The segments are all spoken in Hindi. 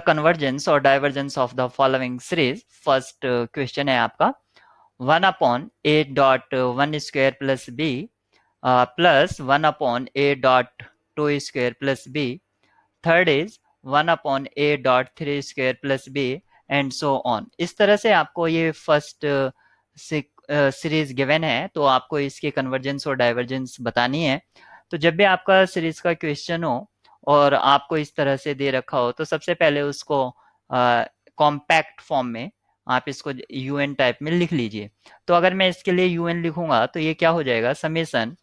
कन्वर्जेंस और divergence of the following series. First question है आपका 1/a.1 square plus B plus 1/a.2 square plus B. Third is 1/a.3 square plus B and so on. इस तरह से आपको ये फर्स्ट सीरीज गिवन है, तो आपको इसके कन्वर्जेंस और डाइवर्जेंस बतानी है। तो जब भी आपका सीरीज का क्वेश्चन हो और आपको इस तरह से दे रखा हो, तो सबसे पहले उसको कॉम्पैक्ट फॉर्म में आप इसको यूएन टाइप में लिख लीजिए। तो अगर मैं इसके लिए यूएन लिखूंगा तो ये क्या हो जाएगा, समेसन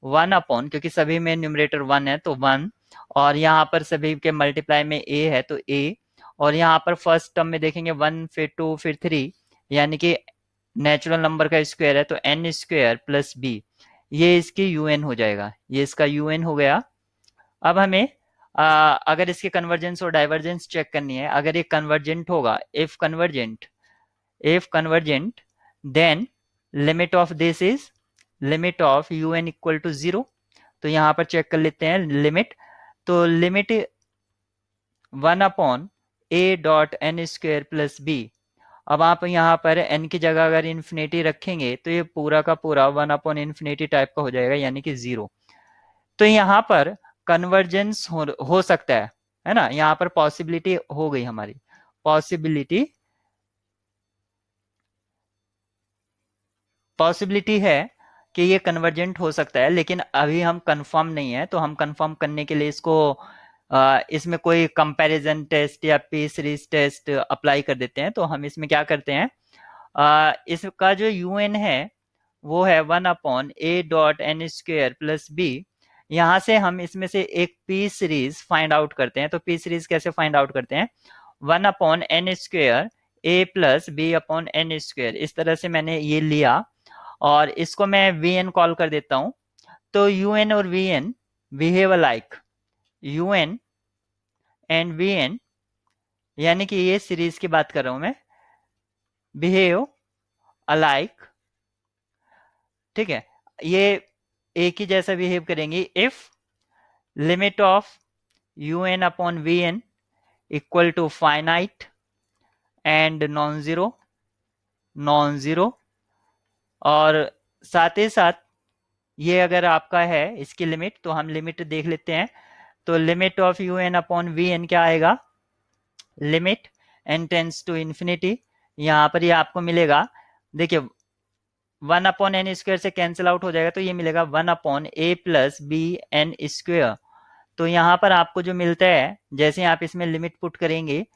1 क्योंकि सभी में न्यूमरेटर 1 है तो 1, और यहाँ पर सभी के मल्टीप्लाई में a है तो a, और यहाँ पर फर्स्ट टर्म में देखेंगे 1 फिर 2 फिर 3, यानी कि नेचुरल नंबर का स्क्वायर है तो n स्क्वायर प्लस b, ये इसकी यूएन हो जाएगा, ये इसका यूएन हो गया। अब हमें अगर इसके कन्वर्जेंस और डाइवर्जेंस चेक करनी है, अगर ये कन्वर्जेंट होगा, if convergent then limit of this is limit of un equal to 0। तो यहाँ पर चेक कर लेते हैं लिमिट। तो limit 1/a.n square plus b। अब आप यहाँ पर n की जगह अगर इन्फिनिटी रखेंगे तो ये पूरा का पूरा 1/infinity टाइप का हो जाएगा, यानी कि 0। तो यहाँ पर कन्वर्जेंस हो सकता है ना, यहाँ पर पॉसिबिलिटी हो गई हमारी, पॉसिबिलिटी है कि ये कन्वर्जेंट हो सकता है, लेकिन अभी हम कंफर्म नहीं है। तो हम कंफर्म करने के लिए इसको इसमें कोई कंपैरिजन टेस्ट या पी सीरीज टेस्ट अप्लाई कर देते हैं। तो हम इसमें क्या करते हैं, इसका जो यूएन है वो है 1/a.n स्क्वायर प्लस बी। यहाँ से हम इसमें से एक पी सीरीज फाइंड आउट करते हैं। तो पी सीरीज कैसे फाइंड आउट करते हैं, 1/n square a plus B upon N square, इस तरह से मैंने ये लिया और इसको मैं वीएन कॉल कर देता हूं। तो यूएन और V N behave alike, U N and V N, यानी कि ये सीरीज की बात कर रहा हूं मैं, बिहेव अलाइक, ठीक है, ये एक ही जैसा बिहेव करेंगे if limit of un upon vn equal to finite and non zero. और साथ ही साथ ये अगर आपका है इसकी लिमिट, तो हम लिमिट देख लेते हैं। तो limit of un upon vn क्या आएगा, limit n tends to infinity. यहाँ पर ये आपको मिलेगा, देखिए 1/n स्क्वायर से कैंसिल आउट हो जाएगा, तो ये मिलेगा 1/a plus B N square. तो यहाँ पर आपको जो मिलता है, जैसे आप इसमें लिमिट पुट करेंगे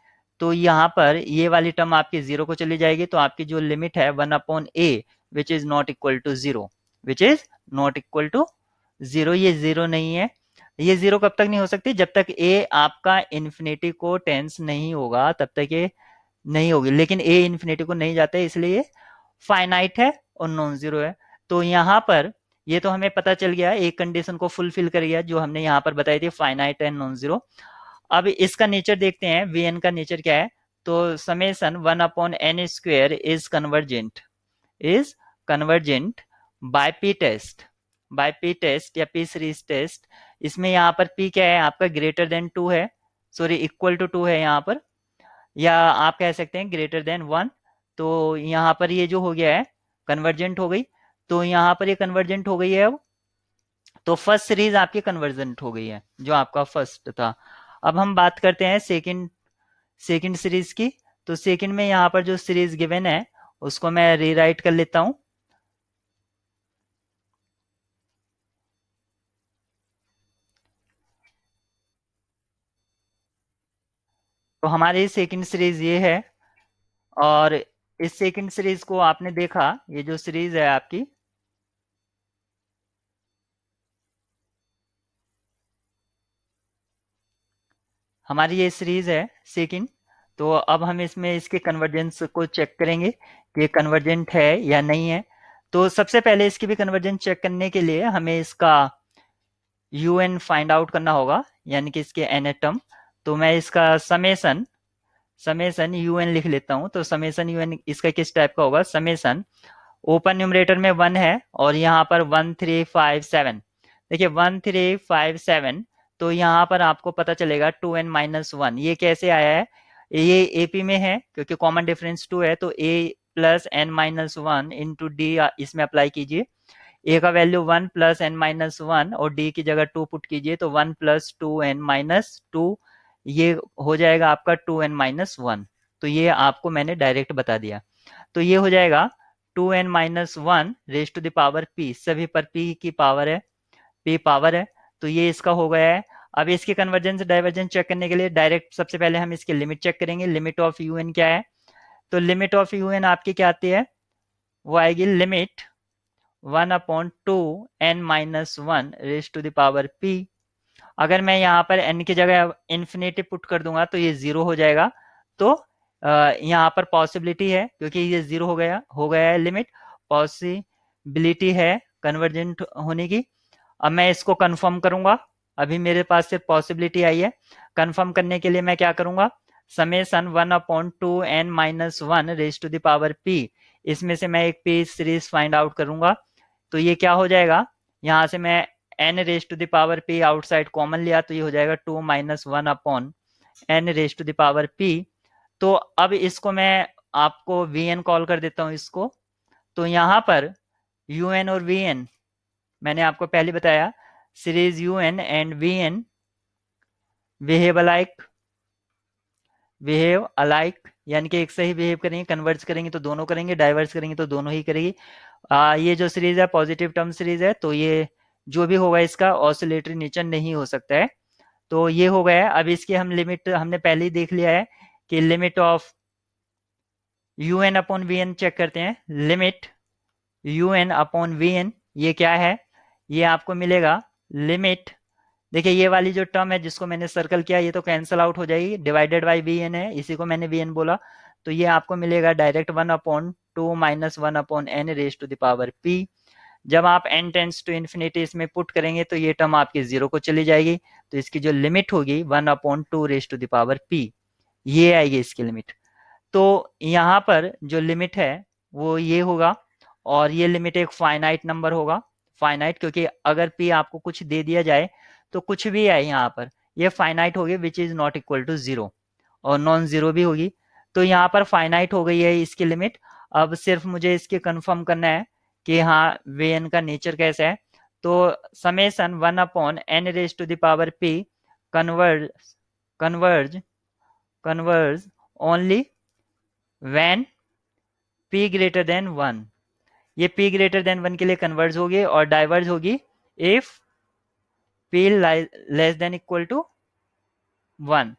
तो यहाँ पर ये वाली टर्म आपकी 0 को चली जाएगी। तो आपकी जो लिमिट है 1/a which is not equal to 0, which is not equal to 0, ये 0 नहीं है। ये 0 कब तक नहीं हो सकती, जब तक a आपका इन्फिनिटी को टेंस नहीं होगा तब तक ये नहीं होगी। लेकिन a इन्फिनिटी को नहीं जाता है, इसलिए फाइनाइट है और नॉन जीरो है। तो यहाँ पर ये तो हमें पता चल गया, एक कंडीशन को फुलफिल कर गया जो हमने यहाँ पर बताई थी, फाइनाइट एंड नॉन जीरो। अब इसका नेचर देखते हैं, वीएन का नेचर क्या है। तो summation 1/n square is convergent by P test या पी सीरीज टेस्ट। इसमें यहाँ पर पी क्या है आपका, ग्रेटर देन 2 है, सॉरी इक्वल टू 2 है यहाँ पर, या आप कह सकते हैं ग्रेटर देन 1। तो यहाँ पर ये जो हो गया है कन्वर्जेंट हो गई, तो यहाँ पर ये कन्वर्जेंट हो गई है। अब तो फर्स्ट सीरीज आपकी कन्वर्जेंट हो गई है जो आपका फर्स्ट था। अब हम बात करते हैं सेकंड सीरीज की। तो सेकंड में यहाँ पर जो सीरीज गिवन है उसको मैं रीराइट कर लेता हूं। तो हमारी सेकंड सीरीज ये है, और इस सेकंड सीरीज को आपने देखा, ये जो सीरीज है आपकी, हमारी ये सीरीज है सेकंड। तो अब हम इसमें इसके कन्वर्जेंस को चेक करेंगे कि ये कन्वर्जेंट है या नहीं है। तो सबसे पहले इसकी भी कन्वर्जेंस चेक करने के लिए हमें इसका un फाइंड आउट करना होगा, यानी कि इसके n टर्म। तो मैं इसका समेसन un लिख लेता हूं। तो समेसन un इसका किस टाइप का होगा, समेसन ओपन न्यूमरेटर में 1 है और यहाँ पर 1357, देखिए 1357। तो यहाँ पर आपको पता चलेगा 2n-1, ये कैसे आया है, ये एपी में है क्योंकि कॉमन डिफरेंस 2 है, तो A plus N minus one into D इसमें अप्लाई कीजिए। ए का value 1 plus N minus one और डी की जगह 2 पुट कीजिए, तो 1 plus two N minus two, ये हो जाएगा आपका 2n माइनस वन। तो ये आपको मैंने डायरेक्ट बता दिया। तो ये हो जाएगा 2n minus one raise to the power p, सभी पर p की पावर है, p पावर है, तो ये इसका हो गया है। अब इसके कन्वर्जेंस डाइवर्जेंस चेक करने के लिए डायरेक्ट सबसे पहले हम इसकी लिमिट चेक करेंगे। लिमिट ऑफ यू एन क्या है? तो लिमिट ऑफ यू एन आपकी क्या आती है? वो आएगी limit 1/2n-1 raise to the power p। अगर मैं यहाँ पर n की जगह इन्फिनिटी पुट कर दूंगा तो ये जीरो हो जाएगा। तो यहाँ पर पॉसिबिलिटी है, क्योंकि ये जीरो हो गया है लिमिट, पॉसिबिलिटी है कन्वर्जेंट होने की। अब मैं इसको कंफर्म करूंगा। अभी मेरे पास सिर्फ पॉसिबिलिटी आई है। कंफर्म करने के लिए मैं क्या करूंगा? Summation 1/2n-1 raise to the power p, इसमें से मैं एक p सीरीज फाइंड आउट करूंगा। तो ये क्या हो जाएगा? यहाँ से मैं n raise to the power p outside common लिया, तो ये हो जाएगा 2 minus one upon n raise to the power p। तो अब इसको मैं आपको vn कॉल कर देता हूँ इसको। तो यहाँ पर un और vn मैंने आपको पहले बताया, series un and vn behave alike, यानी कि एक से ही बिहेव करेंगे। कन्वर्ज करेंगे तो दोनों करेंगे, डाइवर्स करेंगे तो दोनों ही करेगी। ये जो सीरीज है पॉजिटिव टर्म सीरीज है, तो ये जो भी होगा इसका ऑसिलेटरी नेचर नहीं हो सकता है। तो ये हो गया है। अब इसकी हम लिमिट हमने पहले ही देख लिया है कि limit of U N upon V N check करते हैं। Limit U N upon V N ये क्या है? ये आपको मिलेगा लिमिट, देखिए ये वाली जो टर्म है जिसको मैंने सर्कल किया ये तो कैंसल आउट हो जाएगी, डिवाइडेड बाई वी एन है, इसी को मैंने वी एन बोला। तो ये आपको मिलेगा direct 1/2 minus 1/n raise to the power p। जब आप n टेंस टू इन्फिनिटी इसमें पुट करेंगे तो ये टर्म आपकी जीरो को चली जाएगी, तो इसकी जो लिमिट होगी 1/2 raise to the power p, ये आएगी इसकी लिमिट। तो यहाँ पर जो लिमिट है वो ये होगा, और ये लिमिट एक फाइनाइट नंबर होगा। फाइनाइट क्योंकि अगर p आपको कुछ दे दिया जाए तो कुछ भी है यहाँ पर, ये फाइनाइट होगी which is not equal to zero, और नॉन जीरो भी होगी। तो यहाँ पर फाइनाइट हो गई है इसकी लिमिट। अब सिर्फ मुझे इसके कंफर्म करना है कि हाँ वे एन का नेचर कैसा है। तो summation 1/n raise to the power p converge converge converge only when p greater than 1। ये p ग्रेटर देन 1 के लिए कन्वर्ज होगी और डाइवर्ज होगी if p less than equal to 1।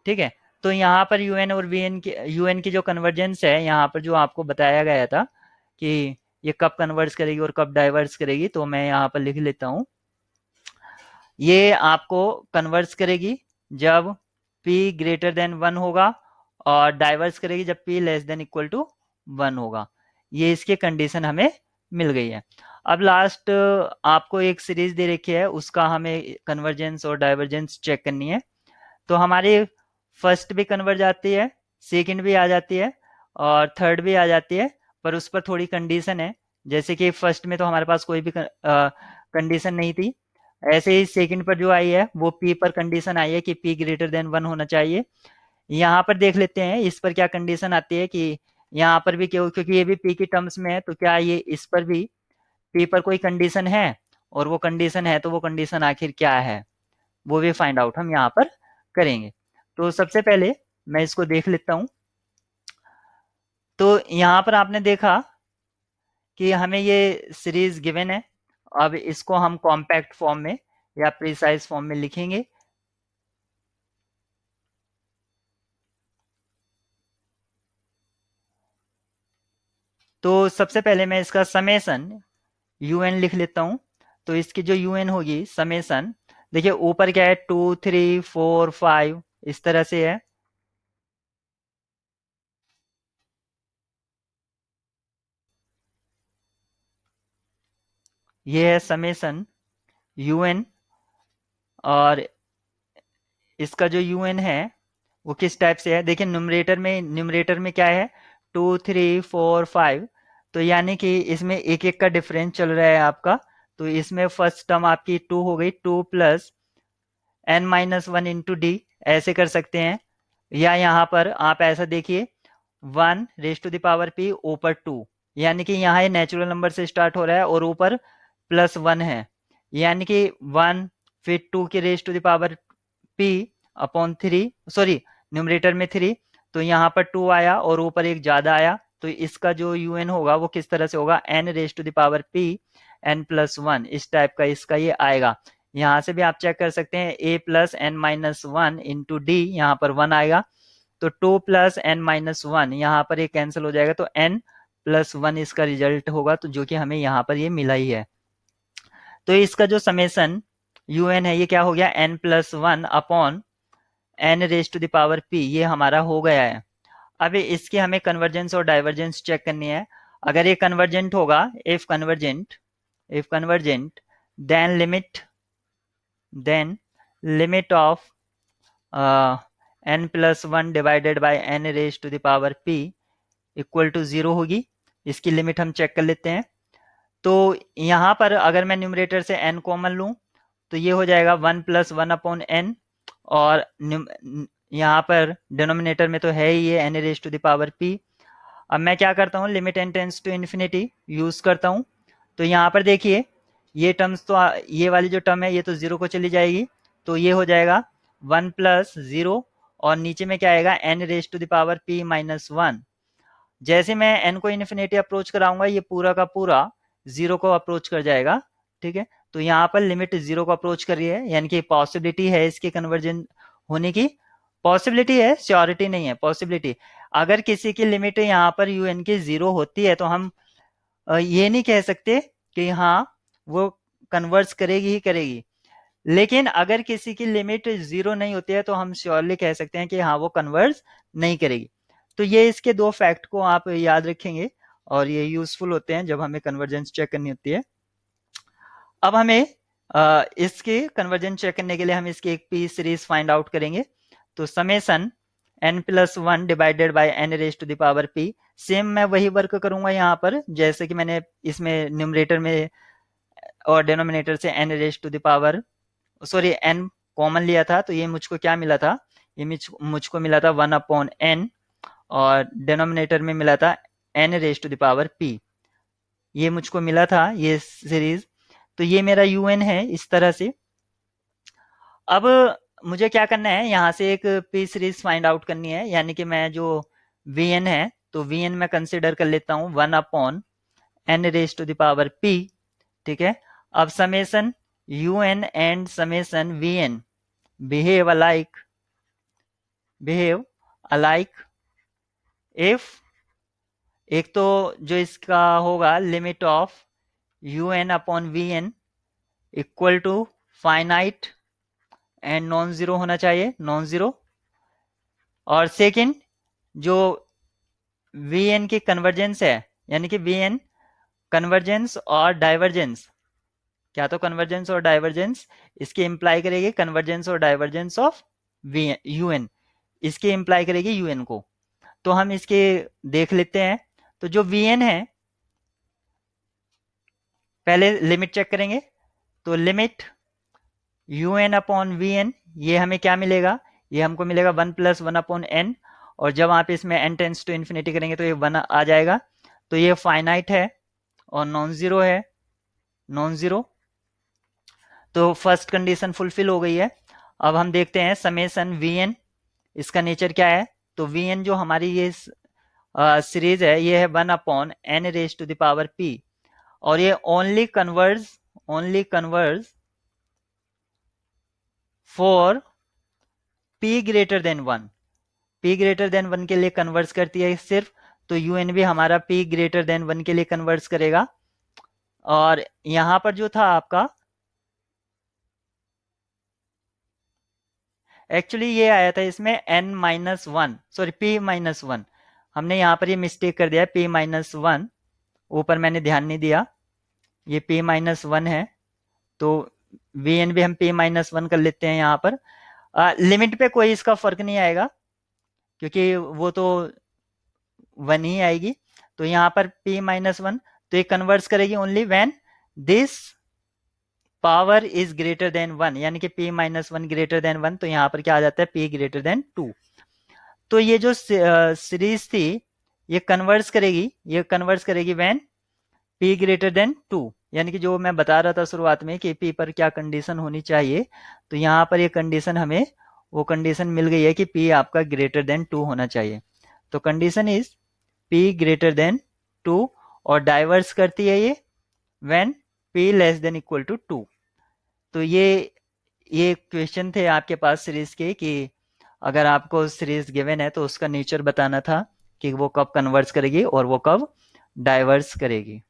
ठीक है। तो यहाँ पर un और vn की un की जो कन्वर्जेंस है यहाँ पर जो आपको बताया गया था कि ये कब कन्वर्ज करेगी और कब डाइवर्स करेगी, तो मैं यहाँ पर लिख लेता हूँ। ये आपको कन्वर्ज करेगी जब p ग्रेटर देन 1 होगा और डाइवर्स करेगी जब p less than equal to 1 होगा। ये इसकी कंडीशन हमें मिल गई है। अब लास्ट आपको एक सीरीज दे रखी है, उसका हमें कन्वर्जेंस और डाइवर्जेंस चेक करनी है। तो हमारी फर्स्ट भी कन्वर्ज आती है, सेकंड भी आ जाती है और थर्ड भी आ जाती है, पर उस पर थोड़ी कंडीशन है। जैसे कि फर्स्ट में तो हमारे पास कोई भी कंडीशन नहीं थी, ऐसे ही सेकंड पर जो आई है वो पी पर कंडीशन आई है कि पी ग्रेटर देन 1 होना चाहिए। यहाँ पर देख लेते हैं इस पर क्या कंडीशन आती है कि यहाँ पर भी क्यों, क्योंकि ये भी पी की टर्म्स में है, तो क्या ये इस पर भी पी पर कोई कंडीशन है, और वो कंडीशन है तो वो कंडीशन आखिर क्या है वो भी फाइंड आउट हम यहाँ पर करेंगे। तो सबसे पहले मैं इसको देख लेता हूं। तो यहाँ पर आपने देखा कि हमें ये सीरीज गिवन है। अब इसको हम कॉम्पैक्ट फॉर्म में या प्रिसाइज फॉर्म में लिखेंगे। तो सबसे पहले मैं इसका समेसन un लिख लेता हूं। तो इसकी जो un होगी समेसन, देखिए ऊपर क्या है 2 3 4 5 इस तरह से है। ये है समेसन un, और इसका जो un है वो किस टाइप से है, देखिए न्यूमरेटर में क्या है 2 3 4 5, तो यानी कि इसमें एक एक का डिफरेंस चल रहा है आपका। तो इसमें फर्स्ट टर्म आपकी 2 हो गई, 2 प्लस n-1 इंटू डी, ऐसे कर सकते हैं। या यहाँ पर आप ऐसा देखिए 1 raise to the power p ऊपर 2, यानी कि यहाँ ये नेचुरल नंबर से स्टार्ट हो रहा है और ऊपर +1 है, यानी कि 1 फिर 2 की raise to the power p upon 3, sorry numerator में 3, तो यहाँ पर 2 आया और ऊपर एक ज़्यादा आया, तो इसका जो un होगा वो किस तरह से होगा, n raise to the power p n+1, इस टाइप का इसका ये आएगा। यहाँ से भी आप चेक कर सकते हैं a plus N minus one into D, यहाँ पर 1 आएगा, तो 2 प्लस एन माइनस वन, यहाँ पर ये कैंसिल हो जाएगा, तो n+1 इसका रिजल्ट होगा, तो जो कि हमें यहाँ पर ये मिला ही है। तो इसका जो समेसन un है ये क्या हो गया, n+1 upon n raise to the power p, ये हमारा हो गया है। अब इसकी हमें कन्वर्जेंस और डाइवर्जेंस चेक करनी है। अगर ये कन्वर्जेंट होगा, if convergent then limit of n+1 divided by n raise to the power p equal to 0 होगी। इसकी लिमिट हम चेक कर लेते हैं। तो यहाँ पर अगर मैं न्यूमरेटर से n कॉमन लूँ तो ये हो जाएगा 1+1 अपॉन n, और यहाँ पर डिनोमिनेटर में तो है ही ये n raise to the power p। अब मैं क्या करता हूँ, limit n tends to infinity use करता हूँ। तो यहाँ पर देखिए ये टर्म्स तो ये वाली जो टर्म है ये तो 0 को चली जाएगी, तो ये हो जाएगा 1+0, और नीचे में क्या आएगा, n raise to the power p-1। जैसे मैं n को इन्फिनिटी अप्रोच कराऊंगा ये पूरा का पूरा 0 को अप्रोच कर जाएगा, ठीक है। तो यहाँ पर लिमिट 0 को अप्रोच कर रही है, यानी कि पॉसिबिलिटी है इसके कन्वर्जन होने की, पॉसिबिलिटी है, श्योरिटी नहीं है, पॉसिबिलिटी। अगर किसी की लिमिट यहाँ पर un की 0 होती है तो हम ये नहीं कह सकते कि हाँ वो कन्वर्स करेगी ही करेगी, लेकिन अगर किसी की लिमिट 0 नहीं होती है तो हम श्योरली कह सकते हैं कि हाँ वो कन्वर्स नहीं करेगी। तो ये इसके दो फैक्ट को आप याद रखेंगे और ये यूजफुल होते हैं जब हमें कन्वर्जेंस चेक करनी होती है। अब हमें इसके कन्वर्जेंस चेक करने के लिए हम इसकी एक पी सीरीज फाइंड आउट करेंगे। तो summation n+1 divided by n raise to the power p, same मैं वही वर्क करूंगा यहाँ पर जैसे कि मैंने इसमें न्यूमरेटर में और डिनोमिनेटर से n raise to the power, sorry n common लिया था, तो ये मुझको क्या मिला था, ये मुझको मिला था 1 अपॉन n, और डिनोमिनेटर में मिला था n raise to the power p, ये मुझको मिला था ये सीरीज। तो ये मेरा un है इस तरह से। अब मुझे क्या करना है, यहाँ से एक p सीरीज फाइंड आउट करनी है, यानी कि मैं जो vn है तो vn मैं कंसिडर कर लेता हूँ 1 upon n raise to the power p, ठीक है। अब summation un and summation vn behave alike if, एक तो जो इसका होगा limit of un upon vn equal to finite and non zero होना चाहिए, नॉन जीरो। और सेकंड जो vn की कन्वर्जेंस है, यानी कि vn कन्वर्जेंस और डाइवर्जेंस, क्या तो कन्वर्जेंस और डाइवर्जेंस इसके इंप्लाई करेगी कन्वर्जेंस और डाइवर्जेंस ऑफ un, इसके इंप्लाई करेगी un को। तो हम इसके देख लेते हैं। तो जो vn है पहले लिमिट चेक करेंगे, तो लिमिट un अपॉन vn, ये हमें क्या मिलेगा, ये हमको मिलेगा 1+1 अपॉन n, और जब आप इसमें n टेंस टू इन्फिनिटी करेंगे तो ये 1 आ जाएगा। तो ये फाइनाइट है और नॉन जीरो है, नॉन जीरो। तो फर्स्ट कंडीशन फुलफिल हो गई है। अब हम देखते हैं समेसन vn, इसका नेचर क्या है। तो vn जो हमारी ये सीरीज है ये है 1 upon n raise to the power p, और ये only converge for p greater than 1, p greater than 1 के लिए कन्वर्स करती है सिर्फ। तो un भी हमारा p ग्रेटर देन 1 के लिए कन्वर्स करेगा। और यहां पर जो था आपका एक्चुअली ये आया था इसमें n-1, सॉरी p-1, हमने यहाँ पर ये मिस्टेक कर दिया है, p-1 ऊपर मैंने ध्यान नहीं दिया, ये p-1 है, तो vn भी हम p-1 कर लेते हैं यहाँ पर। लिमिट पे कोई इसका फर्क नहीं आएगा क्योंकि वो तो 1 ही आएगी। तो यहाँ पर p-1, तो ये कन्वर्स करेगी only when this power is greater than 1, यानी कि p-1 ग्रेटर देन 1, तो यहाँ पर क्या आ जाता है p ग्रेटर देन 2। तो ये जो सीरीज थी ये कन्वर्स करेगी व्हेन p ग्रेटर देन 2, यानी कि जो मैं बता रहा था शुरुआत में कि p पर क्या कंडीशन होनी चाहिए, तो यहाँ पर ये कंडीशन हमें वो कंडीशन मिल गई है कि p आपका ग्रेटर देन 2 होना चाहिए। तो condition is p greater than 2, और डाइवर्स करती है ये when p less than equal to 2। तो ये क्वेश्चन थे आपके पास सीरीज के कि अगर आपको सीरीज गिवन है तो उसका नेचर बताना था कि वो कब कन्वर्स करेगी और वो कब डाइवर्स करेगी।